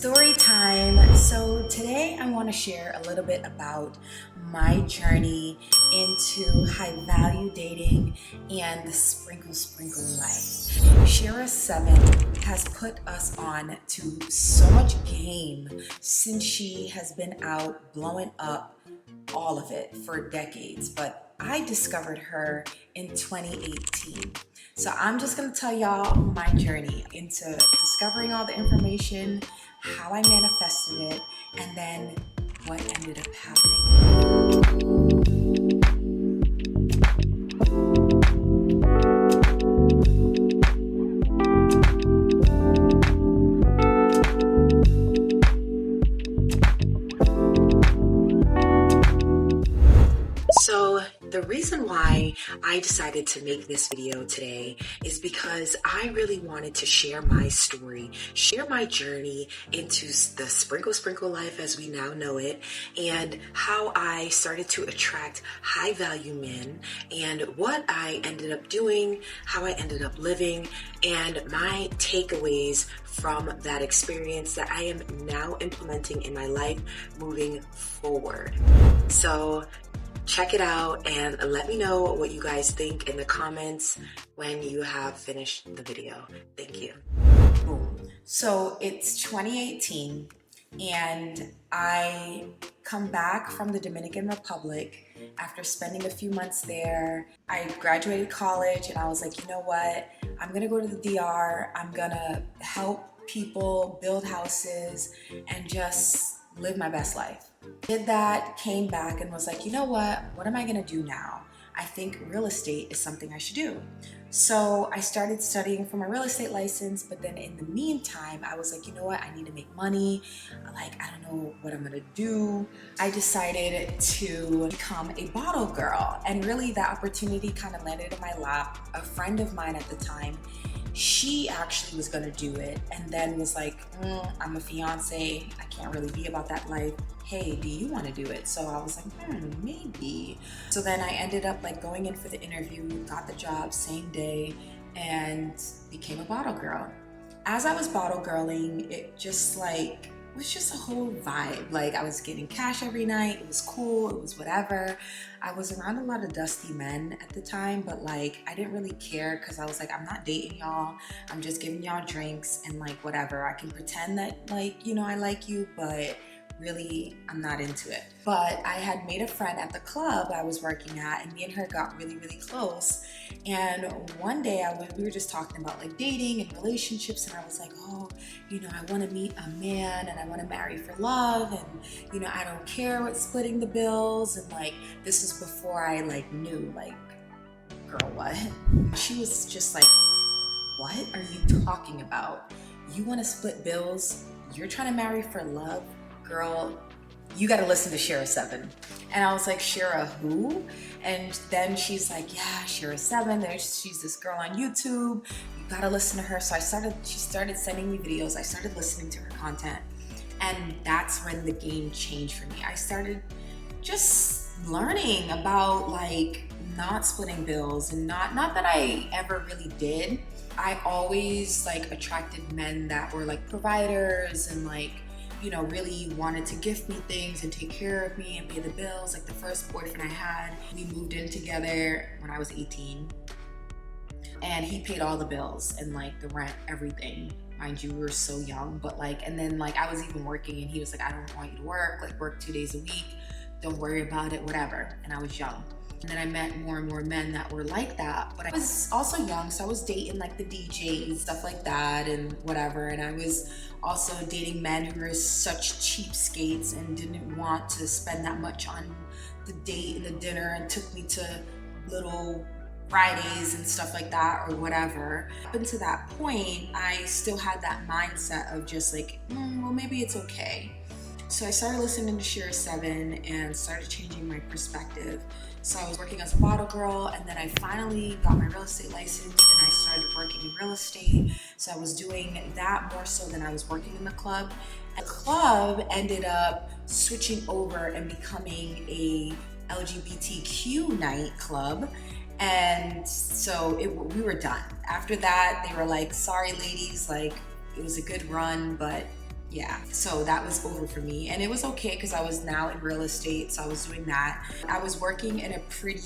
Story time. So today I want to share a little bit about my journey into high value dating and the sprinkle life. Shira 7 has put us on to so much game since she has been out blowing up all of it for decades, but I discovered her in 2018. So I'm just gonna tell y'all my journey into discovering all the information, how I manifested it, and then what ended up happening. So the reason why I decided to make this video today is because I really wanted to share my story, share my journey into the sprinkle life as we now know it, and how I started to attract high value men, and what I ended up doing, how I ended up living, and my takeaways from that experience that I am now implementing in my life moving forward. So check it out and let me know what you guys think in the comments when you have finished the video. Thank you. Boom. So it's 2018 and I come back from the Dominican Republic after spending a few months there. I graduated college and I was like, you know what? I'm gonna go to the DR. I'm gonna help people build houses and just live my best life. Did that, came back and was like, you know what am I gonna do now? I think real estate is something I should do. So I started studying for my real estate license, but then in the meantime, I was like, you know what? I need to make money. Like, I don't know what I'm gonna do. I decided to become a bottle girl. And really that opportunity kind of landed in my lap. A friend of mine at the time, she actually was gonna do it and then was like, I'm a fiance, I can't really be about that life. Hey, do you want to do it? So I was like, maybe. So then I ended up like going in for the interview, got the job same day, and became a bottle girl. As I was bottle girling, it was just a whole vibe. Like, I was getting cash every night. It was cool. It was whatever. I was around a lot of dusty men at the time, but like, I didn't really care because I was like, I'm not dating y'all. I'm just giving y'all drinks and like whatever. I can pretend that like, you know, I like you, but really, I'm not into it. But I had made a friend at the club I was working at, and me and her got really close. And one day we were just talking about like dating and relationships, and I was like, oh, you know, I want to meet a man and I want to marry for love, and you know, I don't care what's splitting the bills. And like, this is before I like knew like, girl, what? She was just like, what are you talking about? You want to split bills? You're trying to marry for love? Girl, you got to listen to Shira 7. And I was like, Shira who? And then she's like, yeah, Shira 7. She's this girl on YouTube. You got to listen to her. So she started sending me videos. I started listening to her content. And that's when the game changed for me. I started just learning about like not splitting bills, and not that I ever really did. I always like attracted men that were like providers and like, you know, really wanted to gift me things and take care of me and pay the bills. Like the first boyfriend I had, we moved in together when I was 18. And he paid all the bills and like the rent, everything. Mind you, we were so young, but like, and then like I was even working and he was like, I don't want you to work 2 days a week. Don't worry about it, whatever. And I was young. And then I met more and more men that were like that. But I was also young, so I was dating like the DJs, stuff like that and whatever. And I was also dating men who were such cheapskates and didn't want to spend that much on the date and the dinner, and took me to little Fridays and stuff like that or whatever. Up until that point, I still had that mindset of just like, well, maybe it's okay. So I started listening to Shira 7 and started changing my perspective. So I was working as a bottle girl, and then I finally got my real estate license and I started working in real estate. So I was doing that more so than I was working in the club. And the club ended up switching over and becoming a LGBTQ night club. And so we were done. After that, they were like, sorry ladies, like it was a good run, but yeah, so that was over for me, and it was okay because I was now in real estate, so I was doing that. I was working in a pretty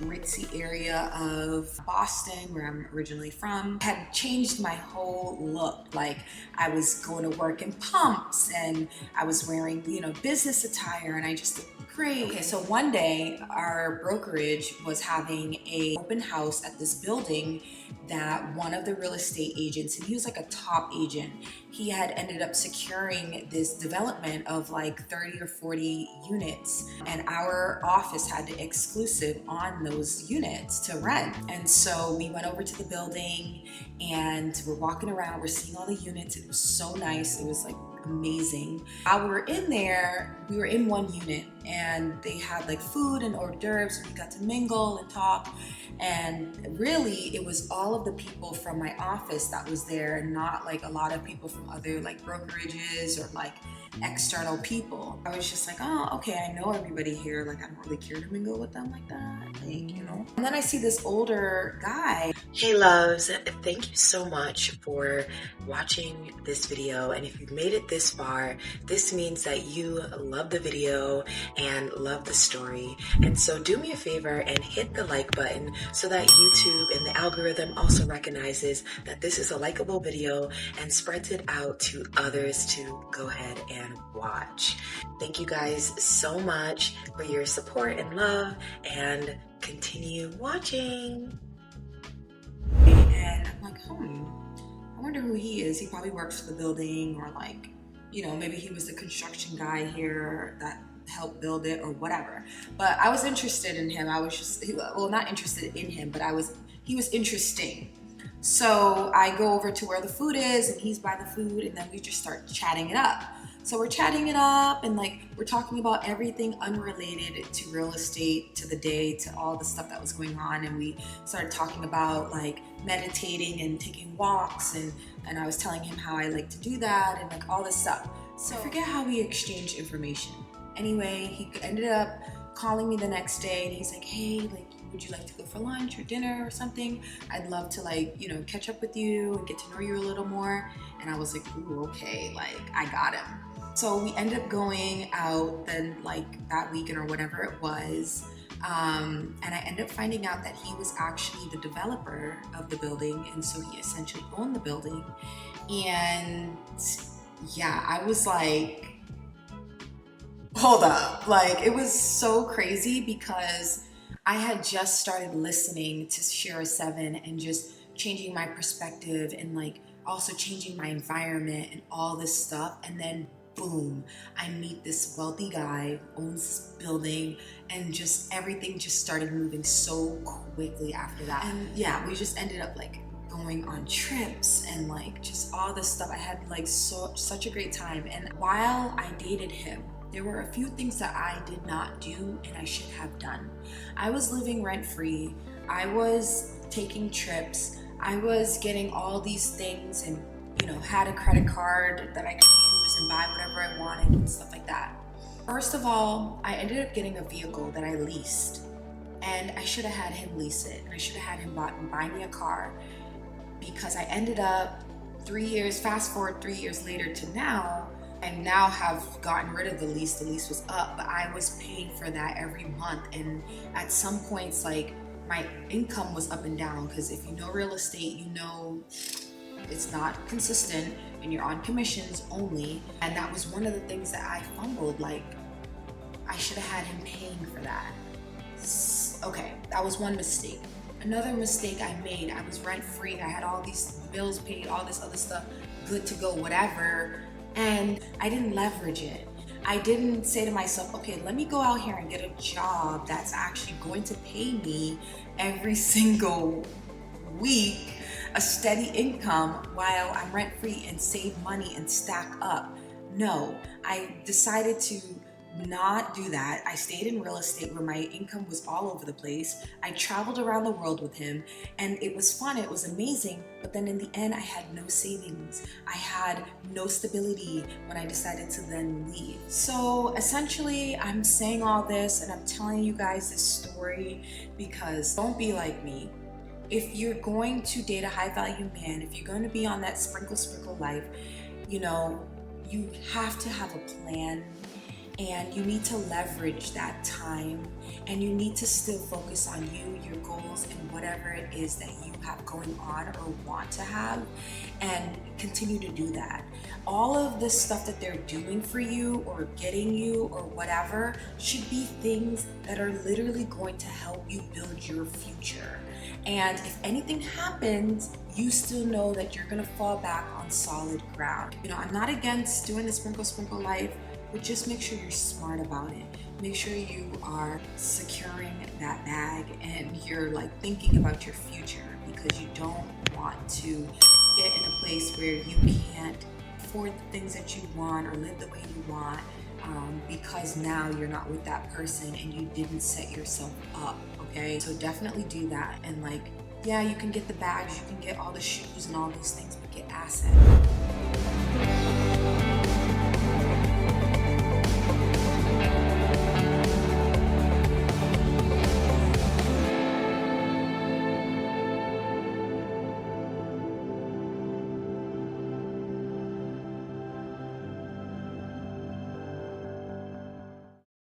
ritzy area of Boston, where I'm originally from. I had changed my whole look. Like, I was going to work in pumps, and I was wearing, business attire, and I just looked great. Okay, so one day our brokerage was having a open house at this building that one of the real estate agents, and he was like a top agent, he had ended up securing this development of like 30 or 40 units, and our office had the exclusive on those units to rent. And so we went over to the building and we're walking around, we're seeing all the units. It was so nice. It was like amazing. While we were in there, we were in one unit and they had like food and hors d'oeuvres, and we got to mingle and talk. And really, it was all of the people from my office that was there, and not like a lot of people from other like brokerages or like external people. I was just like, oh, okay, I know everybody here. Like, I don't really care to mingle with them like that, And then I see this older guy. Hey loves, thank you so much for watching this video. And if you've made it this far, this means that you love the video and love the story. And so do me a favor and hit the like button so that YouTube and the algorithm also recognizes that this is a likable video and spreads it out to others to go ahead and watch. Thank you guys so much for your support and love, and continue watching. And I'm like, I wonder who he is. He probably works for the building, or like, maybe he was the construction guy here that helped build it or whatever. But I was interested in him. I was just, well, not interested in him, but he was interesting. So I go over to where the food is, and he's by the food, and then we just start chatting it up. So we're chatting it up, and like we're talking about everything unrelated to real estate, to the day, to all the stuff that was going on. And we started talking about like meditating and taking walks, and I was telling him how I like to do that and like all this stuff. So I forget how we exchanged information. Anyway, he ended up calling me the next day, and he's like, hey, like, would you like to go for lunch or dinner or something? I'd love to like, catch up with you and get to know you a little more. And I was like, ooh, okay, like I got him. So we ended up going out then like that weekend or whatever it was. And I ended up finding out that he was actually the developer of the building. And so he essentially owned the building. And yeah, I was like, hold up. Like, it was so crazy because I had just started listening to Shira Seven and just changing my perspective and like also changing my environment and all this stuff. And then boom, I meet this wealthy guy who owns this building, and just everything just started moving so quickly after that. And yeah, we just ended up like going on trips and like just all this stuff. I had like such a great time. And while I dated him, there were a few things that I did not do and I should have done. I was living rent-free. I was taking trips. I was getting all these things, and had a credit card that I could use and buy whatever I wanted and stuff like that. First of all, I ended up getting a vehicle that I leased, and I should have had him lease it. I should have had him buy me a car, because I ended up fast forward 3 years later to now, and now have gotten rid of the lease. The lease was up, but I was paying for that every month. And at some points, like, my income was up and down, because if you know real estate, it's not consistent and you're on commissions only. And that was one of the things that I fumbled. Like, I should have had him paying for that. Okay, that was one mistake. Another mistake I made, I was rent-free. I had all these bills paid, all this other stuff, good to go, whatever. And I didn't leverage it. I didn't say to myself, okay, let me go out here and get a job that's actually going to pay me every single week a steady income while I'm rent-free, and save money and stack up. No, I decided to not do that. I stayed in real estate where my income was all over the place. I traveled around the world with him, and it was fun. It was amazing. But then in the end, I had no savings. I had no stability when I decided to then leave. So essentially, I'm saying all this and I'm telling you guys this story because don't be like me. If you're going to date a high value man, if you're going to be on that sprinkle life, You have to have a plan, and you need to leverage that time, and you need to still focus on you, your goals, and whatever it is that you have going on or want to have, and continue to do that. All of the stuff that they're doing for you or getting you or whatever should be things that are literally going to help you build your future. And if anything happens, you still know that you're gonna fall back on solid ground. I'm not against doing the sprinkle life, but just make sure you're smart about it. Make sure you are securing that bag and you're thinking about your future, because you don't want to get in a place where you can't afford the things that you want or live the way you want, because now you're not with that person and you didn't set yourself up, okay? So definitely do that. And yeah, you can get the bags, you can get all the shoes and all these things, but get assets.